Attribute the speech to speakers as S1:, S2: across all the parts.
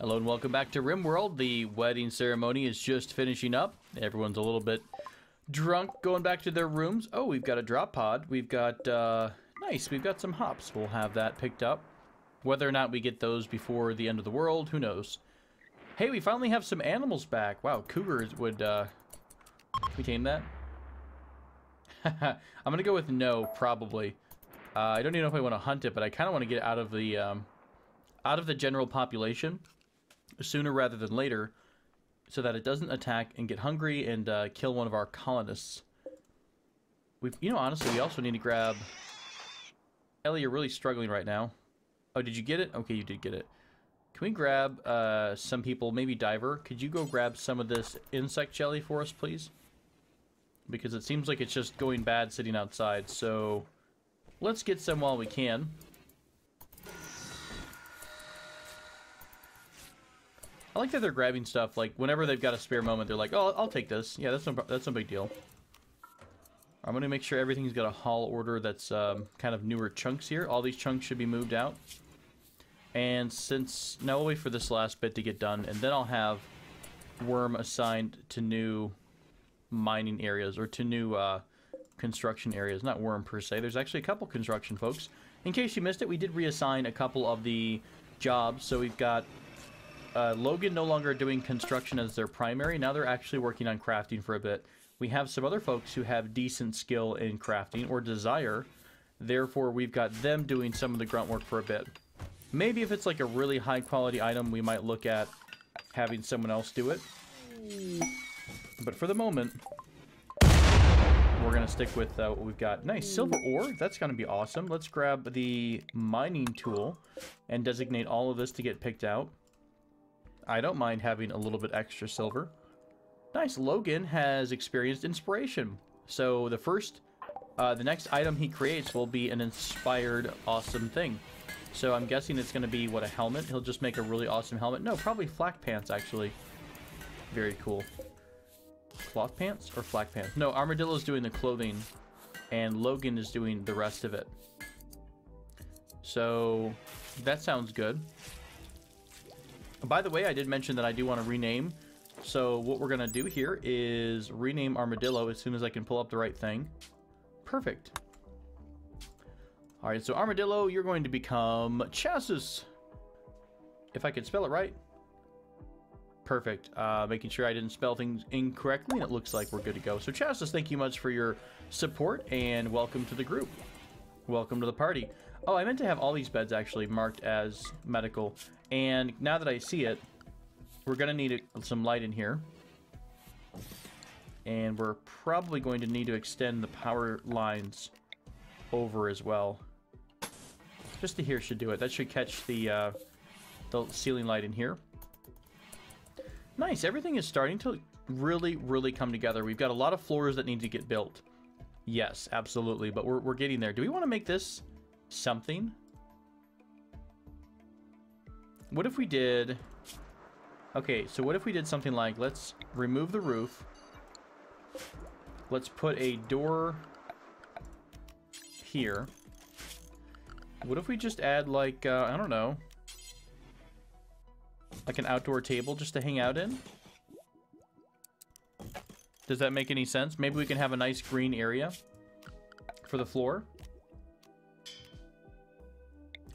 S1: Hello and welcome back to Rimworld. The wedding ceremony is just finishing up. Everyone's a little bit drunk going back to their rooms. Oh, we've got a drop pod. We've got, nice, we've got some hops. We'll have that picked up. Whether or not we get those before the end of the world, who knows. Hey, we finally have some animals back. Wow, cougars would, can we tame that? I'm gonna go with no, probably. I don't even know if I want to hunt it, but I kind of want to get out of the general population sooner rather than later, so that it doesn't attack and get hungry and kill one of our colonists. You know, honestly, we also need to grab... Ellie, you're really struggling right now. Oh, did you get it? Okay, you did get it. Can we grab some people, maybe Diver? Could you go grab some of this insect jelly for us, please? Because it seems like it's just going bad sitting outside, so let's get some while we can. I like that they're grabbing stuff, like, whenever they've got a spare moment, they're like, oh, I'll take this. Yeah, that's no big deal. I'm going to make sure everything's got a haul order that's kind of newer chunks here. All these chunks should be moved out. And since... Now we'll wait for this last bit to get done, and then I'll have Worm assigned to new mining areas, or to new construction areas. Not Worm, per se. There's actually a couple construction folks. In case you missed it, we did reassign a couple of the jobs, so we've got... Logan no longer doing construction as their primary. Now they're actually working on crafting for a bit. We have some other folks who have decent skill in crafting or desire. Therefore, we've got them doing some of the grunt work for a bit. Maybe if it's like a really high quality item, we might look at having someone else do it. But for the moment, we're going to stick with what we've got. Nice, silver ore. That's going to be awesome. Let's grab the mining tool and designate all of this to get picked out. I don't mind having a little bit extra silver. Nice, Logan has experienced inspiration. So the next item he creates will be an inspired awesome thing. So I'm guessing it's going to be, what, a helmet? He'll just make a really awesome helmet. No, probably flak pants, actually. Very cool. Cloth pants or flak pants? No, Armadillo's doing the clothing, and Logan is doing the rest of it. So that sounds good. By the way, I did mention that I do want to rename. So what we're going to do here is rename Armadillo as soon as I can pull up the right thing. Perfect. All right, so Armadillo, you're going to become Chassis. If I could spell it right. Perfect. Making sure I didn't spell things incorrectly, and it looks like we're good to go. So Chassis, thank you much for your support, and welcome to the group. Welcome to the party. Oh, I meant to have all these beds actually marked as medical. And now that I see it, we're going to need some light in here. And we're probably going to need to extend the power lines over as well. Just to here should do it. That should catch the ceiling light in here. Nice. Everything is starting to really, really come together. We've got a lot of floors that need to get built. Yes, absolutely. But we're getting there. Do we want to make this something? What if we did... Okay, so what if we did something like, let's remove the roof. Let's put a door here. What if we just add, like, I don't know, like an outdoor table just to hang out in? Does that make any sense? Maybe we can have a nice green area for the floor.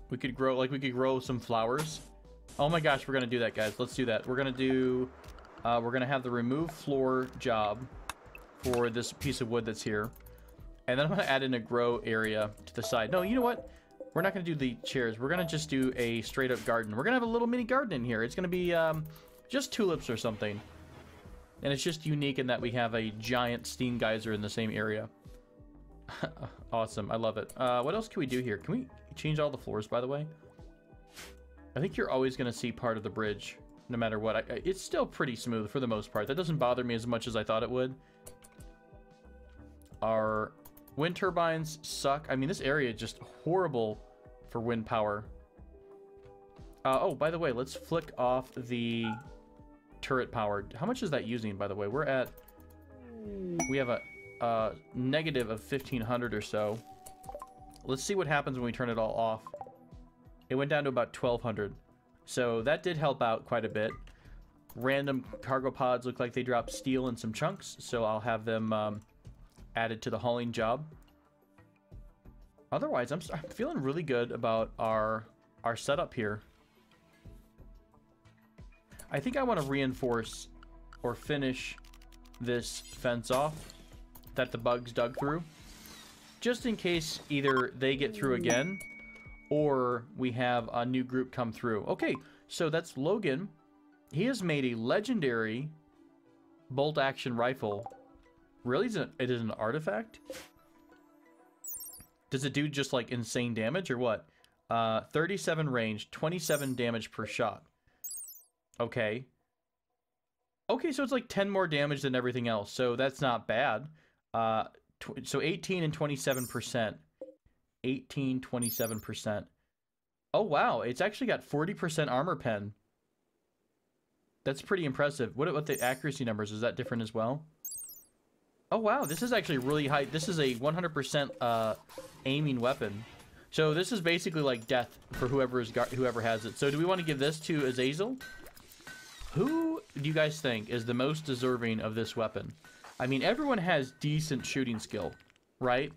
S1: We could grow some flowers. Oh my gosh, we're gonna do that, guys. Let's do that. We're gonna have the remove floor job for this piece of wood that's here. And then I'm gonna add in a grow area to the side. No, you know what? We're not gonna do the chairs. We're gonna just do a straight up garden. We're gonna have a little mini garden in here. It's gonna be just tulips or something. And it's just unique in that we have a giant steam geyser in the same area. Awesome, I love it. What else can we do here? Can we change all the floors, by the way? I think you're always going to see part of the bridge, no matter what. It's still pretty smooth for the most part. That doesn't bother me as much as I thought it would. Our wind turbines suck. I mean, this area is just horrible for wind power. Oh, by the way, let's flick off the turret power. How much is that using, by the way? We have a negative of 1,500 or so. Let's see what happens when we turn it all off. It went down to about 1,200. So that did help out quite a bit. Random cargo pods look like they drop steel in some chunks, so I'll have them added to the hauling job. Otherwise, I'm feeling really good about our setup here. I think I want to reinforce or finish this fence off that the bugs dug through, just in case either they get through again or we have a new group come through. Okay, so that's Logan. He has made a legendary bolt action rifle. Really? It is an artifact? Does it do just like insane damage or what? 37 range, 27 damage per shot. Okay. Okay, so it's like 10 more damage than everything else. So that's not bad. So 18 and 27%. 18, 27%. Oh, wow. It's actually got 40% armor pen. That's pretty impressive. What about the accuracy numbers? Is that different as well? Oh, wow. This is actually really high. This is a 100% aiming weapon. So this is basically like death for whoever has it. So do we want to give this to Azazel? Who do you guys think is the most deserving of this weapon? I mean, everyone has decent shooting skill, right?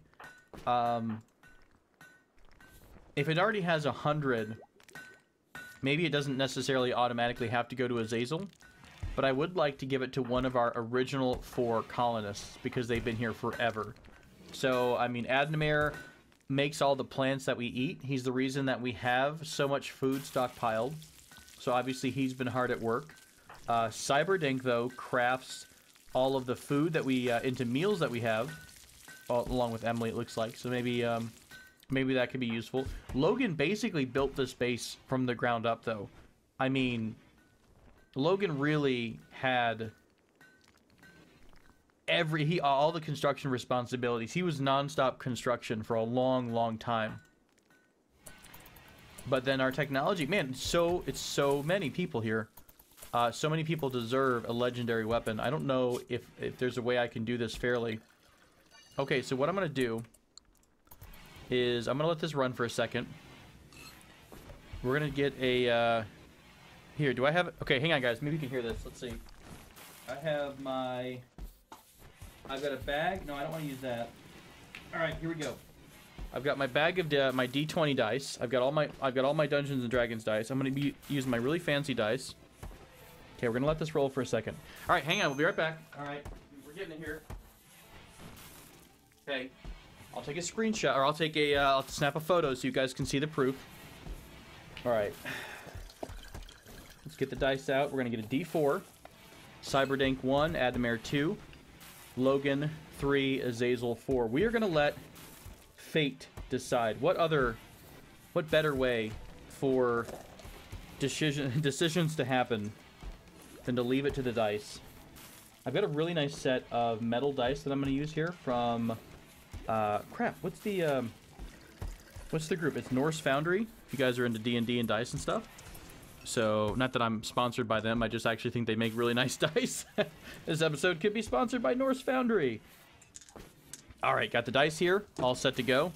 S1: If it already has 100, maybe it doesn't necessarily automatically have to go to Azazel, but I would like to give it to one of our original 4 colonists because they've been here forever. So, I mean, Adnamir makes all the plants that we eat. He's the reason that we have so much food stockpiled. So obviously he's been hard at work. Cyberdink, though, crafts all of the food that we, into meals that we have, along with Emily, it looks like. So maybe, maybe that could be useful. Logan basically built this base from the ground up, though. I mean, Logan really had all the construction responsibilities. He was non-stop construction for a long, long time. But then our technology, man, it's so many people here. So many people deserve a legendary weapon. I don't know if there's a way I can do this fairly. Okay, so what I'm going to do is I'm going to let this run for a second. We're going to get a... here, do I have... Okay, hang on, guys. Maybe you can hear this. Let's see. I've got a bag. No, I don't want to use that. All right, here we go. I've got my bag of my D20 dice. I've got all my Dungeons and Dragons dice. I'm going to be using my really fancy dice. Okay, we're going to let this roll for a second. All right, hang on. We'll be right back. All right, we're getting it here. Okay, I'll take a screenshot, or I'll snap a photo so you guys can see the proof. All right. Let's get the dice out. We're going to get a D4. Cyberdink 1, Adnamir 2, Logan 3, Azazel 4. We are going to let fate decide. What better way for decisions to happen than to leave it to the dice. I've got a really nice set of metal dice that I'm going to use here from crap, what's the group? It's Norse Foundry, if you guys are into D&D and dice and stuff. So, not that I'm sponsored by them, I just actually think they make really nice dice. This episode could be sponsored by Norse Foundry. Alright, got the dice here, all set to go.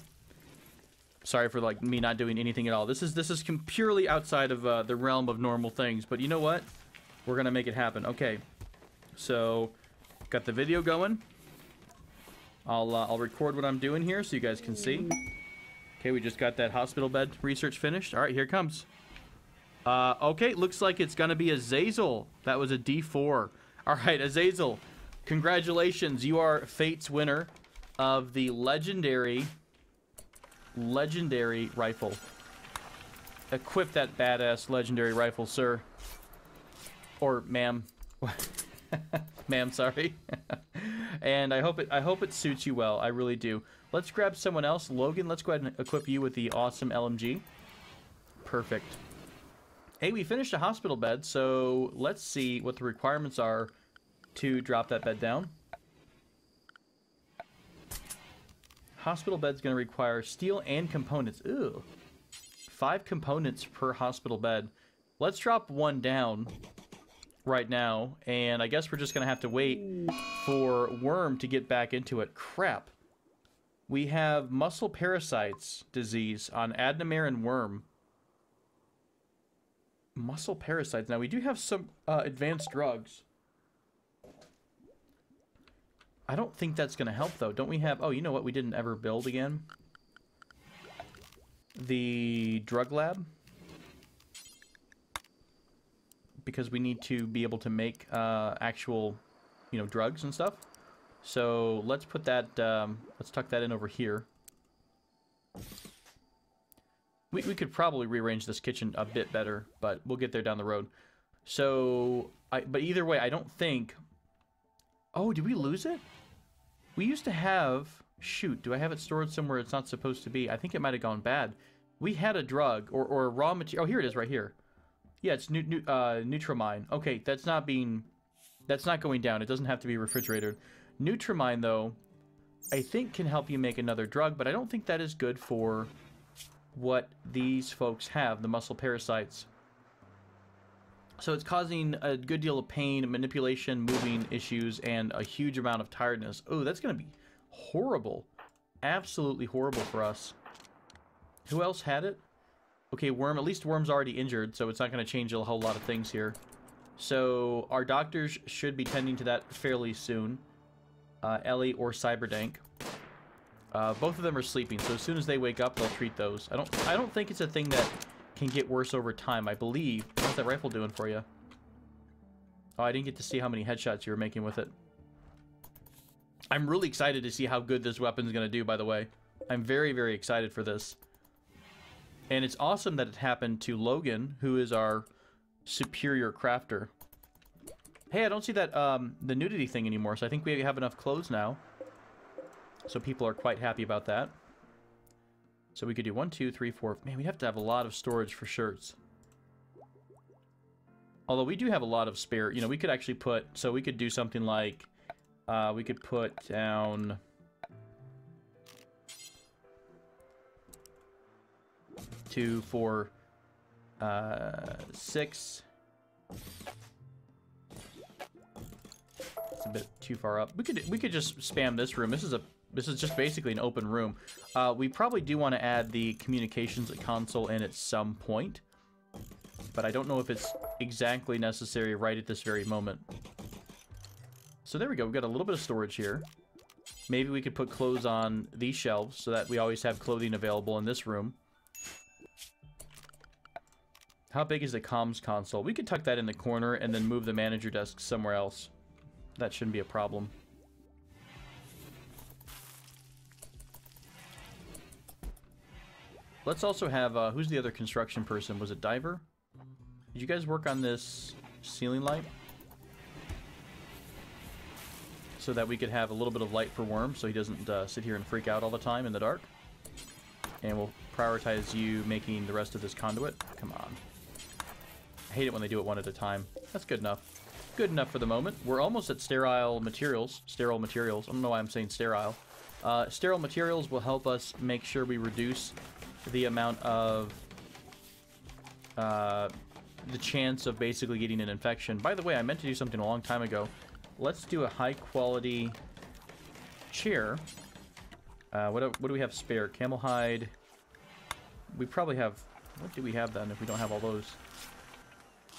S1: Sorry for like me not doing anything at all. This is purely outside of the realm of normal things, but you know what? We're gonna make it happen. Okay, so got the video going. I'll record what I'm doing here so you guys can see. Okay, we just got that hospital bed research finished. All right, here it comes. Okay, looks like it's gonna be Azazel. That was a D4. All right, Azazel, congratulations. You are Fate's winner of the legendary rifle. Equip that badass legendary rifle, sir. Or ma'am. Ma'am, sorry. And I hope it suits you well. I really do. Let's grab someone else. Logan, let's go ahead and equip you with the awesome LMG. Perfect. Hey, we finished a hospital bed, so let's see what the requirements are to drop that bed down. Hospital bed's going to require steel and components. Ooh. 5 components per hospital bed. Let's drop one down right now, and I guess we're just going to have to wait for Worm to get back into it. Crap. We have muscle parasites disease on Adnamir and Worm. Muscle parasites. Now, we do have some advanced drugs. I don't think that's going to help, though. Don't we have... Oh, you know what we didn't ever build again? The drug lab. Because we need to be able to make actual, you know, drugs and stuff. So let's put that, let's tuck that in over here. We could probably rearrange this kitchen a bit better, but we'll get there down the road. So, but either way, I don't think... Oh, did we lose it? We used to have... Shoot, do I have it stored somewhere it's not supposed to be? I think it might have gone bad. We had a drug, or raw material... Oh, here it is right here. Yeah, it's Nutramine. Okay, that's not going down. It doesn't have to be refrigerated. Nutramine, though, I think can help you make another drug, but I don't think that is good for what these folks have, the muscle parasites. So it's causing a good deal of pain, manipulation, moving issues, and a huge amount of tiredness. Oh, that's going to be horrible. Absolutely horrible for us. Who else had it? Okay, Worm. At least Worm's already injured, so it's not going to change a whole lot of things here. So our doctors should be tending to that fairly soon. Ellie or Cyberdank. Both of them are sleeping, so as soon as they wake up, they'll treat those. I don't think it's a thing that can get worse over time. I believe. How's that rifle doing for you? Oh, I didn't get to see how many headshots you were making with it. I'm really excited to see how good this weapon's going to do, by the way. I'm very, very excited for this. And it's awesome that it happened to Logan, who is our superior crafter. Hey, I don't see that the nudity thing anymore, so I think we have enough clothes now. So people are quite happy about that. So we could do 1, 2, 3, 4... Man, we'd have to have a lot of storage for shirts. Although we do have a lot of spare... You know, we could actually put... So we could do something like... we could put down... 2, 4, 6. It's a bit too far up. We could just spam this room. This is just basically an open room. We probably do want to add the communications console in at some point, but I don't know if it's exactly necessary right at this very moment. So there we go. We've got a little bit of storage here. Maybe we could put clothes on these shelves so that we always have clothing available in this room. How big is the comms console? We could tuck that in the corner and then move the manager desk somewhere else. That shouldn't be a problem. Let's also have, who's the other construction person? Was it Diver? Did you guys work on this ceiling light? So that we could have a little bit of light for Worm so he doesn't sit here and freak out all the time in the dark. And we'll prioritize you making the rest of this conduit. Come on. I hate it when they do it one at a time. That's good enough. Good enough for the moment. We're almost at sterile materials. Sterile materials. I don't know why I'm saying sterile. Sterile materials will help us make sure we reduce the amount of... the chance of basically getting an infection. By the way, I meant to do something a long time ago. Let's do a high-quality chair. What do we have spare? Camel hide. We probably have... What do we have then if we don't have all those?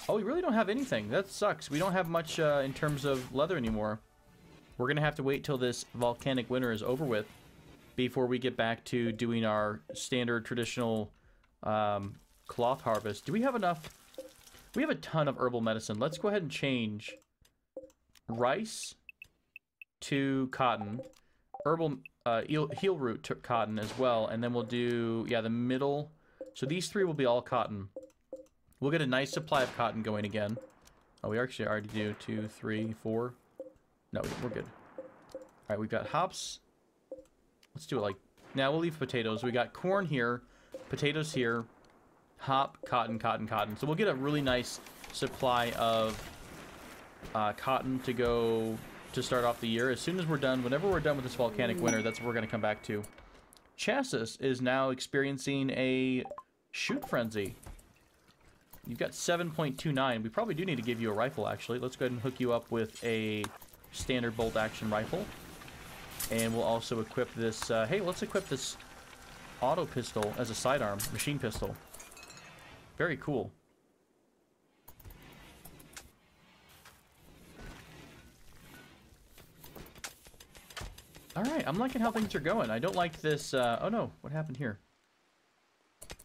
S1: Oh, we really don't have anything. That sucks. We don't have much in terms of leather anymore. We're going to have to wait till this volcanic winter is over with before we get back to doing our standard traditional cloth harvest. Do we have enough? We have a ton of herbal medicine. Let's go ahead and change rice to cotton. Herbal heel root to cotton as well. And then we'll do, yeah, the middle. So these three will be all cotton. We'll get a nice supply of cotton going again. Oh, we actually already do 2, 3, 4. No, we're good. All right, we've got hops. Let's do it like... Now we'll leave potatoes. We got corn here, potatoes here, hop, cotton, cotton, cotton. So we'll get a really nice supply of cotton to go to start off the year. As soon as we're done, whenever we're done with this volcanic winter, that's what we're going to come back to. Chassis is now experiencing a shoot frenzy. You've got 7.29. We probably do need to give you a rifle, actually. Let's go ahead and hook you up with a standard bolt-action rifle. And we'll also equip this... hey, let's equip this auto pistol as a sidearm, machine pistol. Very cool. Alright, I'm liking how things are going. I don't like this, oh no, what happened here?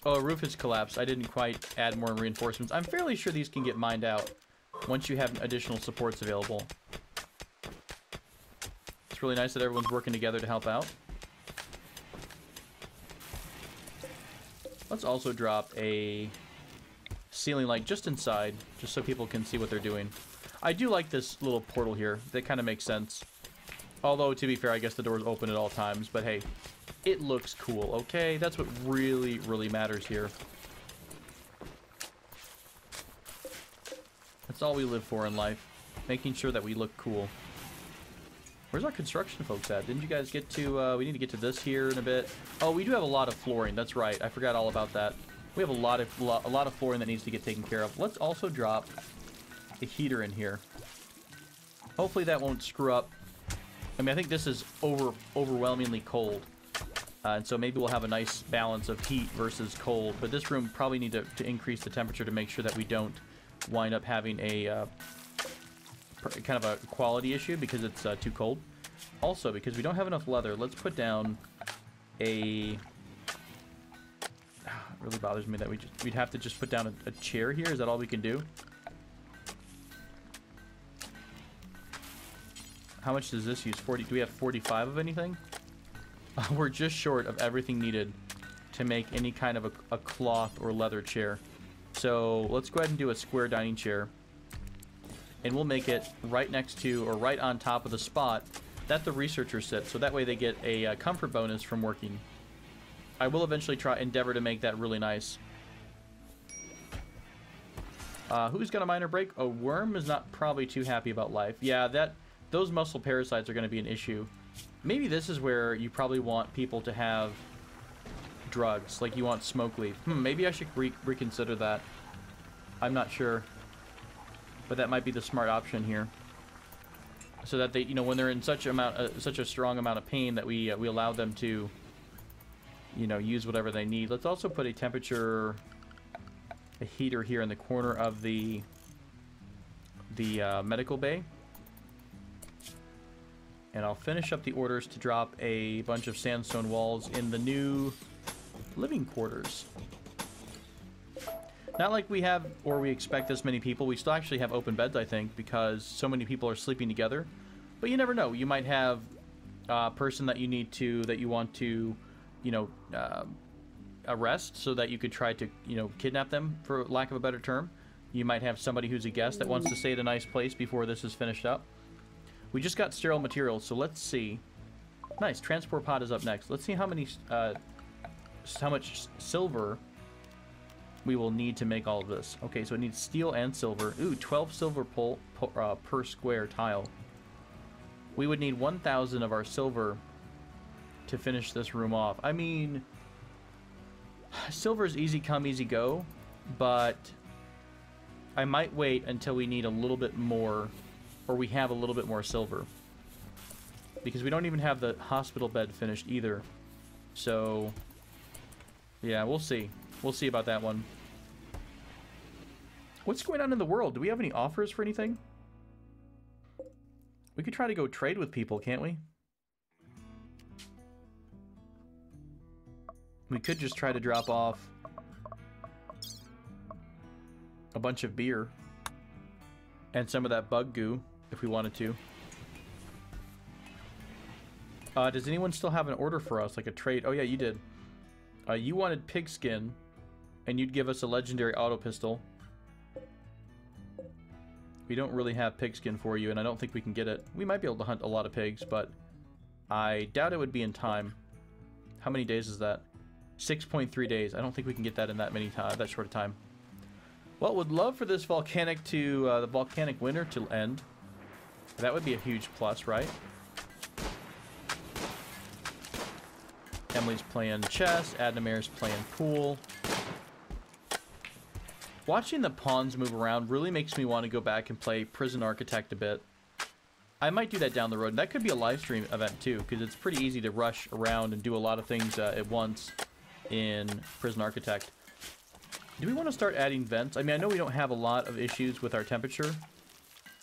S1: Oh, roof has collapsed. I didn't quite add more reinforcements. I'm fairly sure these can get mined out once you have additional supports available. It's really nice that everyone's working together to help out. Let's also drop a ceiling light just inside, just so people can see what they're doing. I do like this little portal here. That kind of makes sense. Although, to be fair, I guess the door's open at all times. But hey, it looks cool, okay? That's what really, really matters here. That's all we live for in life. Making sure that we look cool. Where's our construction folks at? Didn't you guys get to, we need to get to this here in a bit. Oh, we do have a lot of flooring. That's right. I forgot all about that. We have a lot of flooring that needs to get taken care of. Let's also drop a heater in here. Hopefully that won't screw up. I mean, I think this is overwhelmingly cold. And so maybe we'll have a nice balance of heat versus cold. But this room probably need to increase the temperature to make sure that we don't wind up having a kind of a quality issue because it's too cold. Also, because we don't have enough leather, let's put down a... It really bothers me that we'd have to just put down a chair here. Is that all we can do? How much does this use? 40? Do we have 45 of anything? We're just short of everything needed to make any kind of a cloth or leather chair. So let's go ahead and do a square dining chair. And we'll make it right next to, or right on top of the spot that the researchers sit. So that way they get a comfort bonus from working. I will eventually endeavor to make that really nice. Who's got a minor break? A worm is not probably too happy about life. Yeah, those muscle parasites are going to be an issue. Maybe this is where you probably want people to have drugs, like you want smoke leaf. Maybe I should reconsider that. I'm not sure. But that might be the smart option here. So that they, you know, when they're in such a strong amount of pain that we allow them to, you know, use whatever they need. Let's also put a heater here in the corner of the medical bay. And I'll finish up the orders to drop a bunch of sandstone walls in the new living quarters. Not like we have, or we expect this many people. We still actually have open beds, I think, because so many people are sleeping together. But you never know. You might have a person that you want to, you know, arrest so that you could try to, you know, kidnap them, for lack of a better term. You might have somebody who's a guest that wants to stay at a nice place before this is finished up. We just got sterile materials, so let's see. Nice, transport pod is up next. Let's see how much silver we will need to make all of this. Okay, so it needs steel and silver. Ooh, 12 silver per square tile. We would need 1,000 of our silver to finish this room off. I mean, silver's easy come, easy go, but I might wait until we need a little bit more, or we have a little bit more silver. Because we don't even have the hospital bed finished either. So, yeah, we'll see. We'll see about that one. What's going on in the world? Do we have any offers for anything? We could try to go trade with people, can't we? We could just try to drop off a bunch of beer and some of that bug goo if we wanted to. Does anyone still have an order for us, like a trade? Oh yeah, you did. You wanted pigskin, and you'd give us a legendary auto pistol. We don't really have pigskin for you, and I don't think we can get it. We might be able to hunt a lot of pigs, but I doubt it would be in time. How many days is that? 6.3 days. I don't think we can get that in that short of time. Well, would love for this volcanic the volcanic winter to end. That would be a huge plus, right? Emily's playing chess. Adnamir's playing pool. Watching the pawns move around really makes me want to go back and play Prison Architect a bit. I might do that down the road. And that could be a live stream event too, because it's pretty easy to rush around and do a lot of things at once in Prison Architect. Do we want to start adding vents? I mean, I know we don't have a lot of issues with our temperature,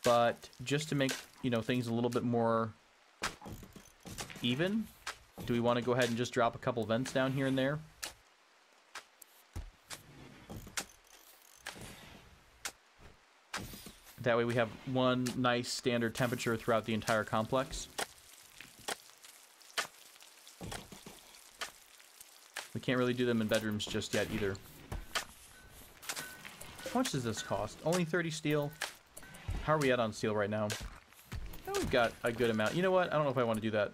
S1: but just to make, you know, things a little bit more even? Do we want to go ahead and just drop a couple vents down here and there? That way we have one nice standard temperature throughout the entire complex. We can't really do them in bedrooms just yet either. How much does this cost? Only 30 steel. How are we at on steel right now? Oh, we've got a good amount. You know what? I don't know if I want to do that.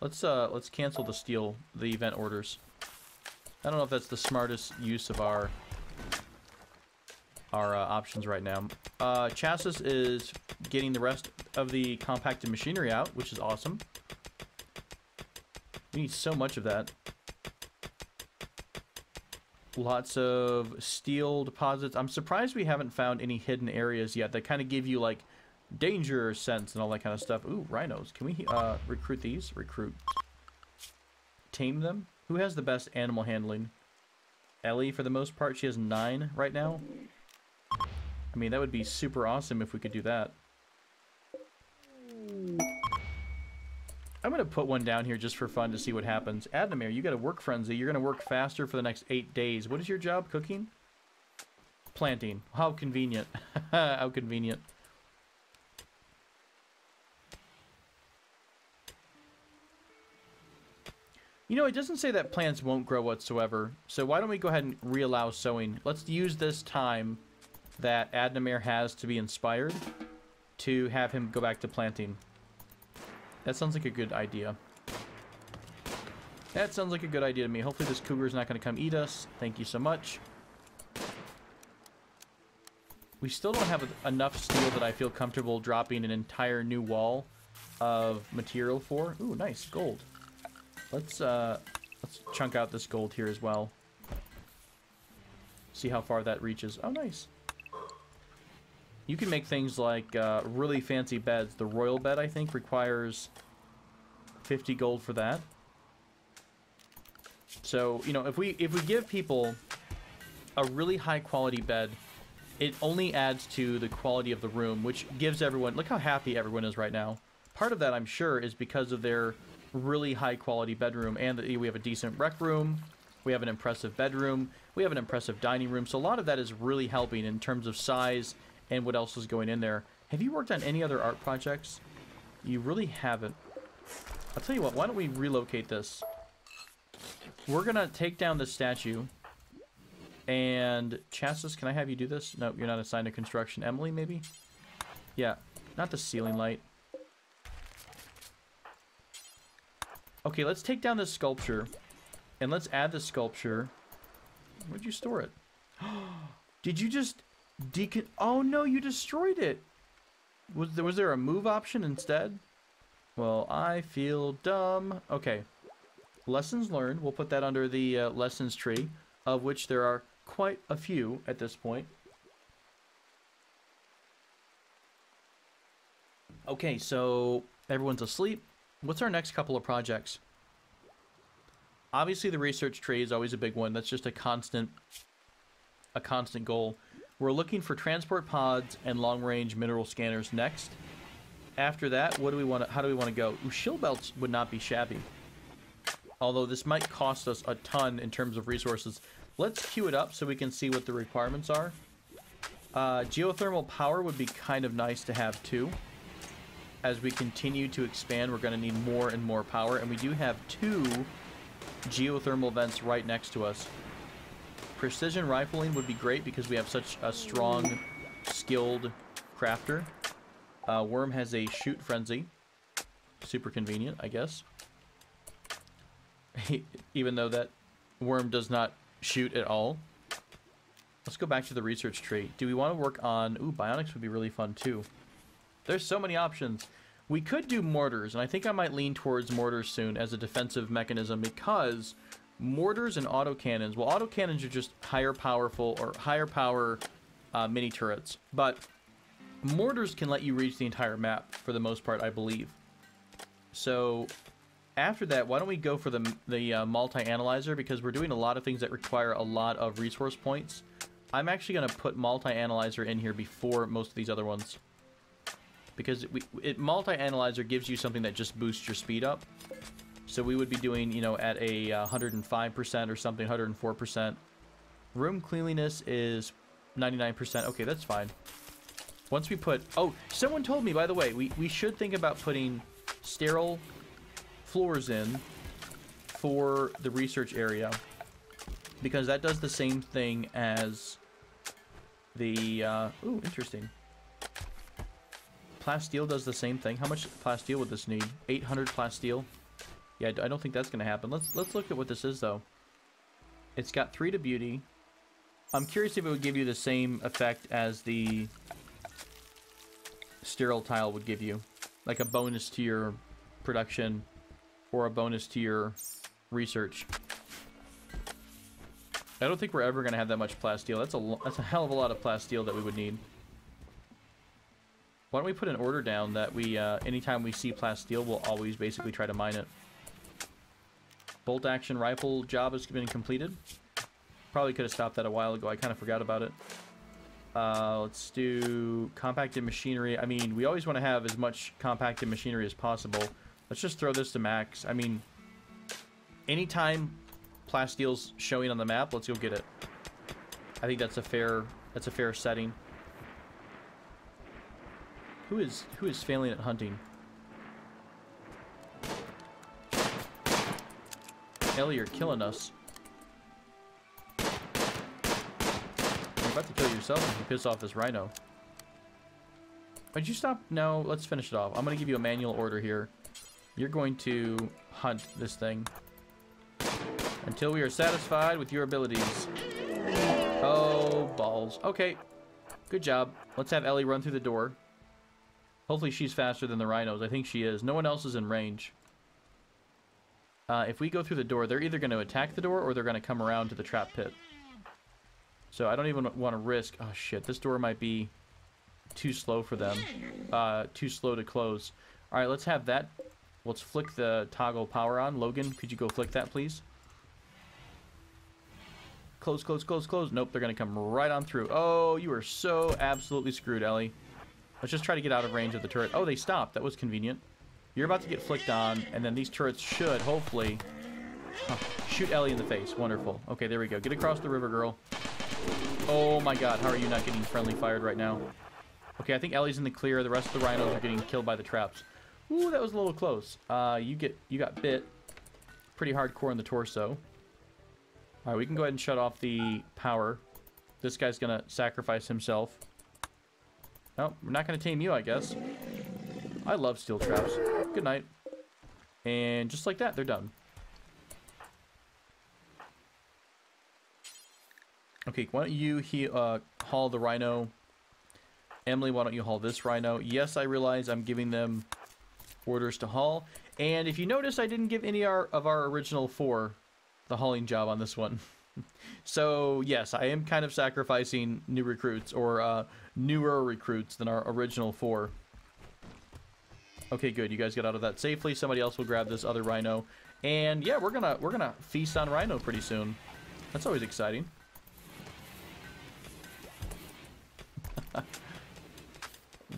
S1: Let's cancel the steel, the event orders. I don't know if that's the smartest use of our options right now. Chassis is getting the rest of the compacted machinery out, which is awesome. We need so much of that. Lots of steel deposits. I'm surprised we haven't found any hidden areas yet that kind of give you like danger sense and all that kind of stuff. Ooh, rhinos. Can we recruit these? Recruit. Tame them? Who has the best animal handling? Ellie, for the most part. She has 9 right now. I mean, that would be super awesome if we could do that. I'm going to put one down here just for fun to see what happens. Adnamir, you got a work frenzy. You're going to work faster for the next 8 days. What is your job? Cooking? Planting. How convenient. How convenient. You know, it doesn't say that plants won't grow whatsoever. So why don't we go ahead and reallow sowing? Let's use this time that Adnamir has to be inspired to have him go back to planting. That sounds like a good idea. That sounds like a good idea to me. Hopefully this cougar's not going to come eat us. Thank you so much. We still don't have enough steel that I feel comfortable dropping an entire new wall of material for. Ooh, nice. Gold. Let's chunk out this gold here as well. See how far that reaches. Oh, nice. You can make things like really fancy beds. The royal bed, I think, requires 50 gold for that. So, you know, if we give people a really high quality bed, it only adds to the quality of the room, which gives everyone... Look how happy everyone is right now. Part of that, I'm sure, is because of their really high quality bedroom, and that we have a decent rec room, we have an impressive bedroom, we have an impressive dining room. So a lot of that is really helping in terms of size and what else is going in there. Have you worked on any other art projects? You really haven't. I'll tell you what, why don't we relocate this? We're gonna take down this statue. And Chassis, can I have you do this? No, you're not assigned to construction. Emily, maybe? Yeah, not the ceiling light. Okay, let's take down this sculpture. And let's add the sculpture. Where'd you store it? Did you just oh no, you destroyed it. Was there a move option instead? Well, I feel dumb. Okay. Lessons learned. We'll put that under the lessons tree, of which there are quite a few at this point. Okay, so everyone's asleep. What's our next couple of projects? Obviously, the research tree is always a big one. That's just a constant goal. We're looking for transport pods and long-range mineral scanners next. After that, what do we want? How do we want to go? Ooh, shield belts would not be shabby. Although this might cost us a ton in terms of resources. Let's queue it up so we can see what the requirements are. Geothermal power would be kind of nice to have too. As we continue to expand, we're going to need more and more power. And we do have 2 geothermal vents right next to us. Precision rifling would be great because we have such a strong, skilled crafter. Worm has a shoot frenzy. Super convenient, I guess. Even though that Worm does not shoot at all. Let's go back to the research tree. Do we want to work on... Ooh, bionics would be really fun too. There's so many options. We could do mortars, and I think I might lean towards mortars soon as a defensive mechanism because mortars and autocannons, well, autocannons are just higher powerful or higher power mini turrets, but mortars can let you reach the entire map for the most part, I believe. So after that, why don't we go for the multi-analyzer, because we're doing a lot of things that require a lot of resource points. I'm actually going to put multi-analyzer in here before most of these other ones. Because multi-analyzer gives you something that just boosts your speed up. So we would be doing, you know, at a 105% or something, 104%. Room cleanliness is 99%. Okay, that's fine. Once we put... Oh, someone told me, by the way, we should think about putting sterile floors in for the research area, because that does the same thing as the... ooh, interesting. Plasteel does the same thing. How much plasteel would this need? 800 plasteel? Yeah, I don't think that's going to happen. Let's look at what this is, though. It's got 3 to beauty. I'm curious if it would give you the same effect as the sterile tile would give you. Like a bonus to your production or a bonus to your research. I don't think we're ever going to have that much plasteel. That's a hell of a lot of plasteel that we would need. Why don't we put an order down that we, anytime we see plasteel, we'll always basically try to mine it. Bolt action rifle job has been completed. Probably could have stopped that a while ago. I kind of forgot about it. Let's do compacted machinery. I mean, we always want to have as much compacted machinery as possible. Let's just throw this to max. I mean, anytime plasteel's showing on the map, let's go get it. I think that's a fair setting. Who is failing at hunting? Ellie, you're killing us. You're about to kill yourself if you piss off this rhino. Why'd you stop? No, let's finish it off. I'm going to give you a manual order here. You're going to hunt this thing until we are satisfied with your abilities. Oh, balls. Okay, good job. Let's have Ellie run through the door. Hopefully she's faster than the rhinos. I think she is. No one else is in range. If we go through the door, they're either going to attack the door or they're going to come around to the trap pit. So I don't even want to risk... Oh, shit. This door might be too slow for them. Too slow to close. All right, let's have that. Let's flick the toggle power on. Logan, could you go flick that, please? Close, close, close, close. Nope, they're going to come right on through. Oh, you are so absolutely screwed, Ellie. Let's just try to get out of range of the turret. Oh, they stopped. That was convenient. You're about to get flicked on, and then these turrets should, hopefully... Oh, shoot Ellie in the face. Wonderful. Okay, there we go. Get across the river, girl. Oh my god, how are you not getting friendly fired right now? Okay, I think Ellie's in the clear. The rest of the rhinos are getting killed by the traps. Ooh, that was a little close. You got bit pretty hardcore in the torso. Alright, we can go ahead and shut off the power. This guy's gonna sacrifice himself. No, we're not gonna tame you, I guess. I love steel traps. Good night. And just like that, they're done. Okay, why don't you haul the rhino? Emily, why don't you haul this rhino? Yes, I realize I'm giving them orders to haul. And if you notice, I didn't give any of our original 4 the hauling job on this one. So, yes, I am kind of sacrificing new recruits, or newer recruits than our original 4. Okay, good. You guys got out of that safely. Somebody else will grab this other rhino. And yeah, we're gonna feast on rhino pretty soon. That's always exciting.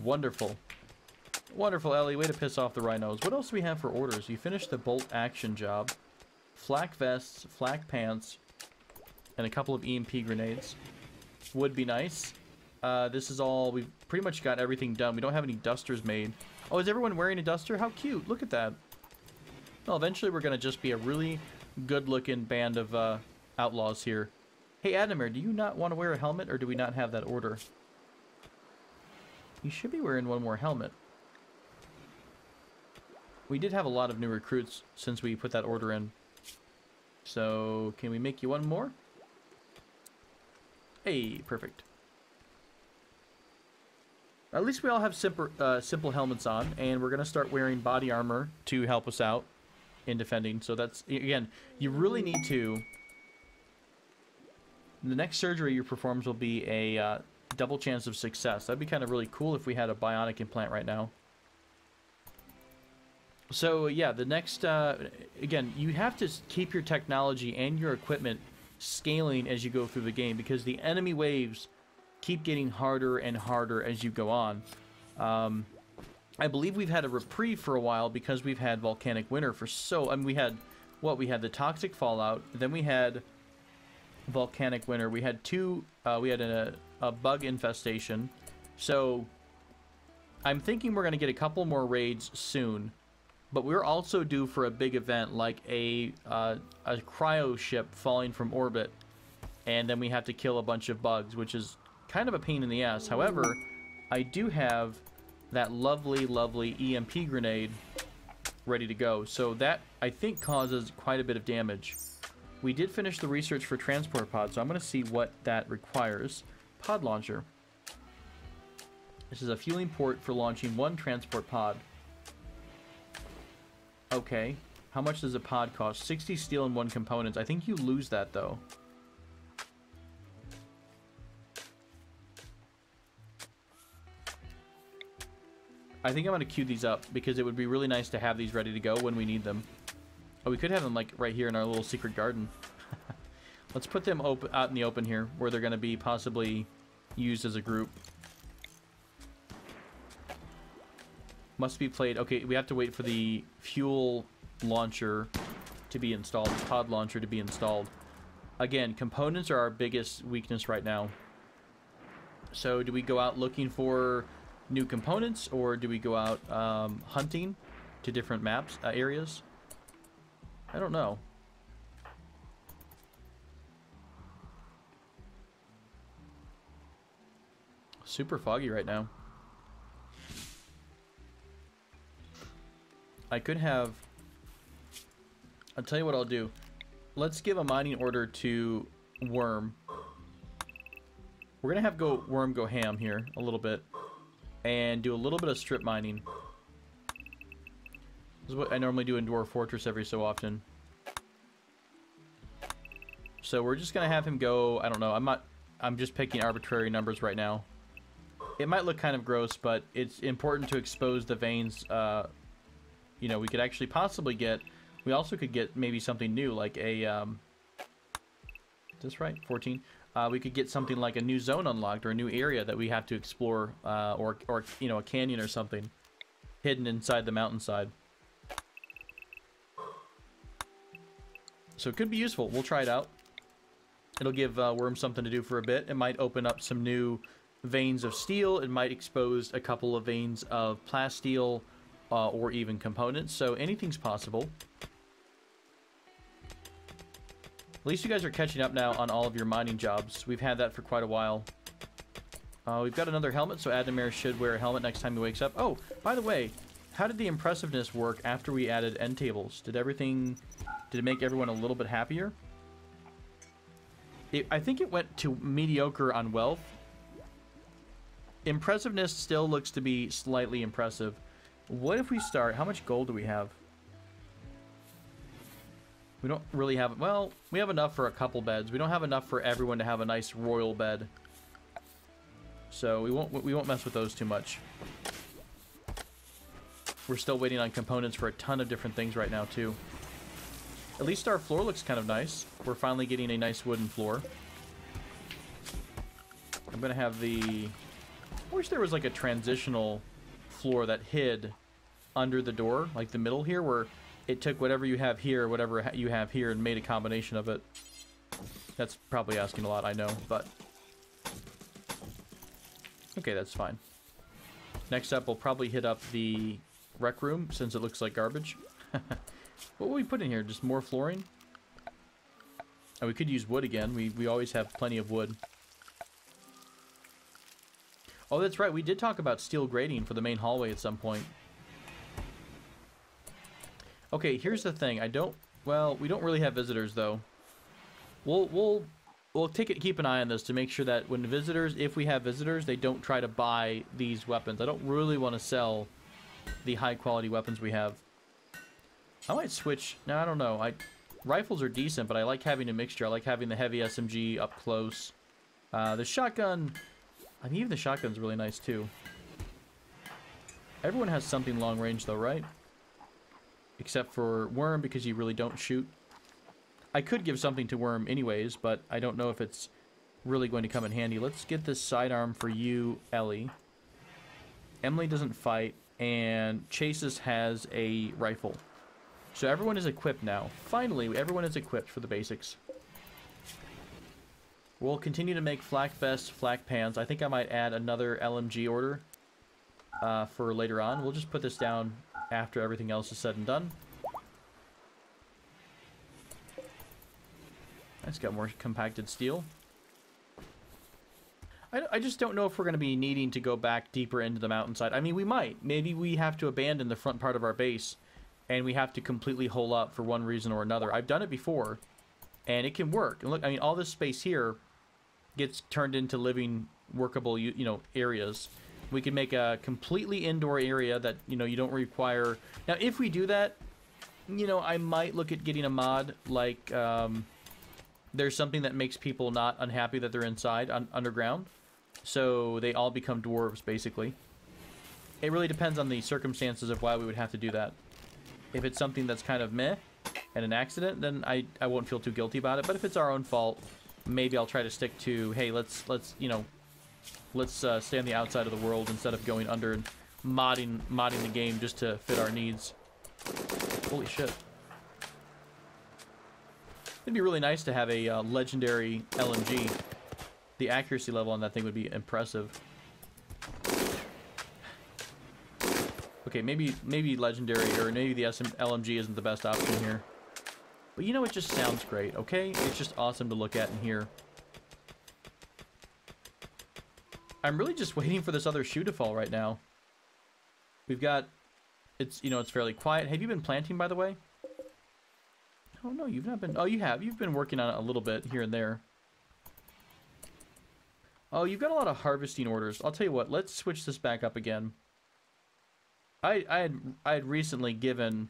S1: Wonderful. Wonderful, Ellie. Way to piss off the rhinos. What else do we have for orders? You finished the bolt action job. Flak vests, flak pants, and a couple of EMP grenades. Would be nice. This is all... We've pretty much got everything done. We don't have any dusters made. Oh, is everyone wearing a duster? How cute. Look at that. Well, eventually we're going to just be a really good-looking band of outlaws here. Hey, Adamir, do you not want to wear a helmet, or do we not have that order? You should be wearing one more helmet. We did have a lot of new recruits since we put that order in. So, can we make you one more? Hey, perfect. At least we all have simple helmets on, and we're going to start wearing body armor to help us out in defending. So that's, again, you really need to... The next surgery you perform will be a double chance of success. That'd be kind of really cool if we had a bionic implant right now. So, yeah, the next... again, you have to keep your technology and your equipment scaling as you go through the game, because the enemy waves keep getting harder and harder as you go on. I believe we've had a reprieve for a while because we've had volcanic winter for so... I mean, we had... What? We had the toxic fallout. Then we had volcanic winter. We had two... we had a bug infestation. So, I'm thinking we're going to get a couple more raids soon. But we're also due for a big event like a cryo ship falling from orbit. And then we have to kill a bunch of bugs, which is kind of a pain in the ass. However, I do have that lovely, lovely EMP grenade ready to go. So that, I think, causes quite a bit of damage. We did finish the research for transport pods, so I'm going to see what that requires. Pod launcher. This is a fueling port for launching one transport pod. Okay. How much does a pod cost? 60 steel and 1 components. I think you lose that, though. I think I'm going to queue these up because it would be really nice to have these ready to go when we need them. Oh, we could have them like right here in our little secret garden. Let's put them out in the open here where they're going to be possibly used as a group. Must be played. Okay, we have to wait for the fuel launcher to be installed, the pod launcher to be installed. Again, components are our biggest weakness right now. So do we go out looking for new components, or do we go out hunting to different maps, areas? I don't know. Super foggy right now. I could have... I'll tell you what I'll do. Let's give a mining order to Worm. We're gonna have Worm go ham here a little bit. And do a little bit of strip mining. This is what I normally do in Dwarf Fortress every so often. So we're just gonna have him go, I don't know, I'm just picking arbitrary numbers right now. It might look kind of gross, but it's important to expose the veins. You know, we could actually possibly get, we also could get maybe something new, like a, is this right? 14? We could get something like a new zone unlocked or a new area that we have to explore, or you know, a canyon or something hidden inside the mountainside. So it could be useful. We'll try it out. It'll give Worm something to do for a bit. It might open up some new veins of steel. It might expose a couple of veins of plasteel or even components. So anything's possible. At least you guys are catching up now on all of your mining jobs. We've had that for quite a while. We've got another helmet, so Adnamir should wear a helmet next time he wakes up. Oh, by the way, how did the impressiveness work after we added end tables? Did it make everyone a little bit happier? I think it went to mediocre on wealth. Impressiveness still looks to be slightly impressive. What if we start... How much gold do we have? We don't really have... Well, we have enough for a couple beds. We don't have enough for everyone to have a nice royal bed. So we won't mess with those too much. We're still waiting on components for a ton of different things right now, too. At least our floor looks kind of nice. We're finally getting a nice wooden floor. I'm going to have the... I wish there was like a transitional floor that hid under the door, like the middle here, where it took whatever you have here, whatever you have here, and made a combination of it. That's probably asking a lot, I know, but... Okay, that's fine. Next up, we'll probably hit up the rec room, since it looks like garbage. What will we put in here? Just more flooring? Oh, we could use wood again. We always have plenty of wood. Oh, that's right. We did talk about steel grating for the main hallway at some point. Okay, here's the thing. Well, we don't really have visitors, though. We'll keep an eye on this to make sure that when visitors, if we have visitors, they don't try to buy these weapons. I don't really want to sell the high-quality weapons we have. I might switch. No, I don't know. Rifles are decent, but I like having a mixture. I like having the heavy SMG up close. The shotgun... I mean, even the shotgun's really nice, too. Everyone has something long range, though, right? Except for Worm, because you really don't shoot. I could give something to Worm anyways, but I don't know if it's really going to come in handy. Let's get this sidearm for you, Ellie. Emily doesn't fight. and Chase's has a rifle. So everyone is equipped now. Finally, everyone is equipped for the basics. We'll continue to make flak vests, flak pants. I think I might add another LMG order for later on. We'll just put this down after everything else is said and done. It's got more compacted steel. I just don't know if we're going to be needing to go back deeper into the mountainside. I mean, we might. Maybe we have to abandon the front part of our base, and we have to completely hole up for one reason or another. I've done it before, and it can work. And look, I mean, all this space here gets turned into living, workable, you know, areas. We can make a completely indoor area that, you know, you don't require... Now, if we do that, you know, I might look at getting a mod like... there's something that makes people not unhappy that they're inside, underground. So they all become dwarves, basically. It really depends on the circumstances of why we would have to do that. If it's something that's kind of meh and an accident, then I won't feel too guilty about it. But if it's our own fault, maybe I'll try to stick to, hey, let's you know, let's stay on the outside of the world instead of going under and modding the game just to fit our needs. Holy shit. It'd be really nice to have a legendary LMG. The accuracy level on that thing would be impressive. Okay, maybe legendary, or maybe the LMG isn't the best option here. But you know, it just sounds great, okay? It's just awesome to look at and hear. I'm really just waiting for this other shoe to fall right now. We've got... It's, you know, it's fairly quiet. Have you been planting, by the way? Oh, no, you've not been... Oh, you have. You've been working on it a little bit here and there. Oh, you've got a lot of harvesting orders. I'll tell you what, let's switch this back up again. I had recently given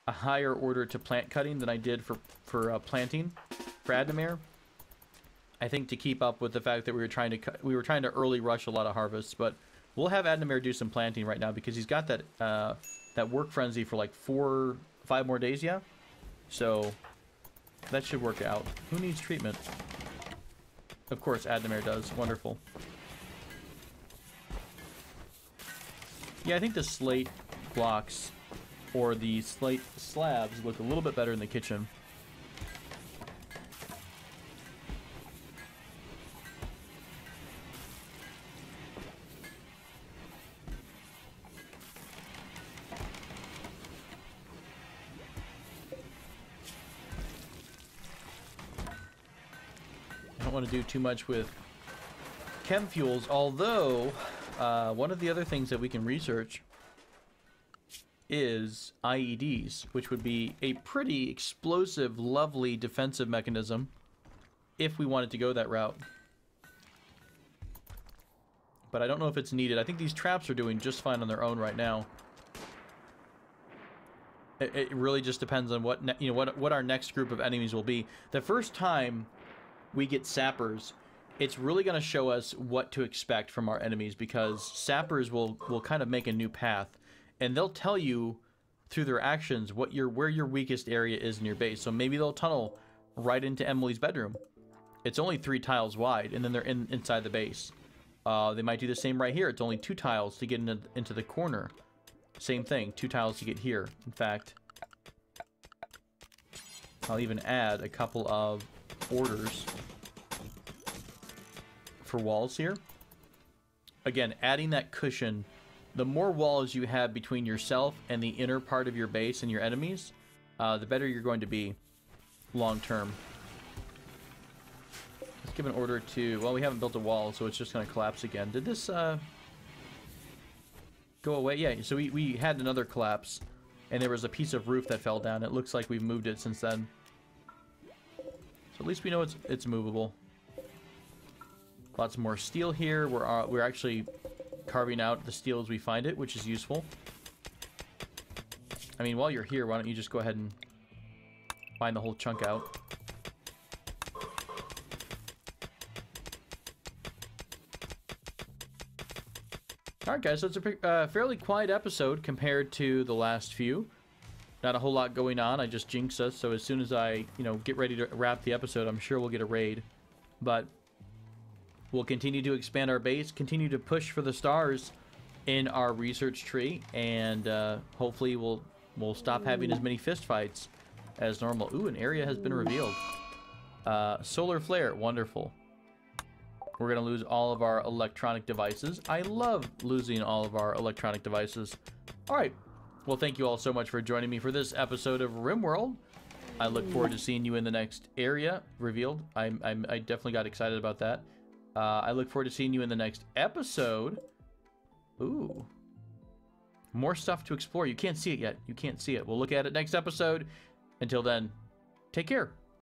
S1: a higher order to plant cutting than I did for planting for Adnamere. I think to keep up with the fact that we were trying to early rush a lot of harvests, but we'll have Adnamere do some planting right now because he's got that that work frenzy for like 5 more days, yeah. So that should work out. Who needs treatment? Of course, Adnamere does. Wonderful. Yeah, I think the slate blocks or the slate slabs look a little bit better in the kitchen. Want to do too much with chem fuels, although one of the other things that we can research is IEDs, which would be a pretty explosive, lovely defensive mechanism if we wanted to go that route. But I don't know if it's needed. I think these traps are doing just fine on their own right now. It really just depends on what our next group of enemies will be. The first time we get sappers, it's really going to show us what to expect from our enemies, because sappers will kind of make a new path, and they'll tell you through their actions where your weakest area is in your base. So maybe they'll tunnel right into Emily's bedroom. It's only 3 tiles wide, and then they're inside the base. They might do the same right here. It's only 2 tiles to get into the corner. Same thing, 2 tiles to get here. In fact, I'll even add a couple of orders for walls here. Again, adding that cushion. The more walls you have between yourself and the inner part of your base and your enemies, the better you're going to be long term. Let's give an order to... Well, we haven't built a wall, so it's just going to collapse again. Did this go away? Yeah, so we had another collapse, and there was a piece of roof that fell down. It looks like we've moved it since then. So at least we know it's movable. Lots more steel here. We're actually carving out the steel as we find it, which is useful. I mean, while you're here, why don't you just go ahead and find the whole chunk out. Alright guys, so it's a fairly quiet episode compared to the last few. Not a whole lot going on. I just jinxed us, so as soon as I, get ready to wrap the episode, I'm sure we'll get a raid. But we'll continue to expand our base, continue to push for the stars, in our research tree, and hopefully we'll stop having as many fist fights as normal. Ooh, an area has been revealed. Solar flare, wonderful. We're gonna lose all of our electronic devices. I love losing all of our electronic devices. All right, well, thank you all so much for joining me for this episode of Rimworld. I look forward to seeing you in the next area revealed. I definitely got excited about that. I look forward to seeing you in the next episode. Ooh. More stuff to explore. You can't see it yet. You can't see it. We'll look at it next episode. Until then, take care.